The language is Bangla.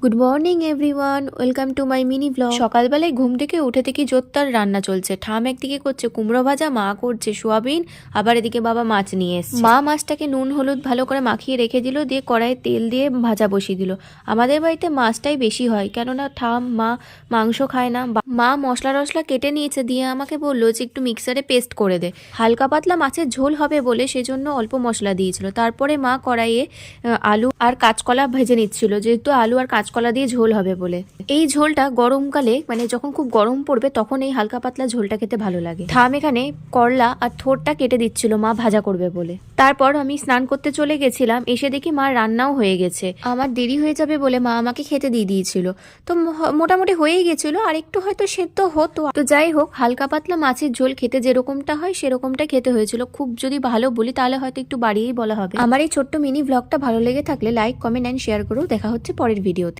Good morning everyone, welcome to my mini blog. সকালবেলায় ঘুম থেকে উঠে থেকে জোরদার রান্না চলছে। ঠাম একদিকে করছে কুমড়ো ভাজা, মা করছে সোয়াবিন, আবার এদিকে বাবা মাছ নিয়ে এসছে। মা মাছটাকে নুন হলুদ ভালো করে মাখিয়ে রেখে দিল, দিয়ে কড়াইয়ে তেল দিয়ে ভাজা বসিয়ে দিল। আমাদের বাড়িতে মাছটাই বেশি হয়, কেননা ঠাম মা মাংস খায় না। মা মশলা টশলা কেটে নিয়েছে, দিয়ে আমাকে বললো যে একটু মিক্সারে পেস্ট করে দে। হালকা পাতলা মাছের ঝোল হবে বলে সেজন্য অল্প মশলা দিয়েছিল। তারপরে মা কড়াইয়ে আলু আর কাঁচকলা ভেজে নিচ্ছিল, যেহেতু আলু আর কাঁচকলা দিয়ে ঝোল হবে বলে। এই ঝোলটা গরমকালে, মানে যখন খুব গরম পড়বে তখন এই হালকা পাতলা ঝোলটা খেতে ভালো লাগে। ঠাম এখানে করলা আর থোরটা কেটে দিচ্ছিল, মা ভাজা করবে বলে। তারপর আমি স্নান করতে চলে গেছিলাম, এসে দেখি মা রান্নাও হয়ে গেছে। আমার দেরি হয়ে যাবে বলে মা আমাকে খেতে দিয়ে দিয়েছিল। তো মোটামুটি হয়েই গেছিল, আর একটু হয়তো সেদ্ধ হতো। তো যাই হোক, হালকা পাতলা মাছের ঝোল খেতে যেরকমটা হয় সেরকমটা খেতে হয়েছিল। খুব যদি ভালো বলি তাহলে হয়তো একটু বাড়িয়েই বলা হবে। আমার এই ছোট্ট মিনি ব্লগটা ভালো লেগে থাকলে লাইক, কমেন্ট অ্যান্ড শেয়ার করো। দেখা হচ্ছে পরের ভিডিওতে।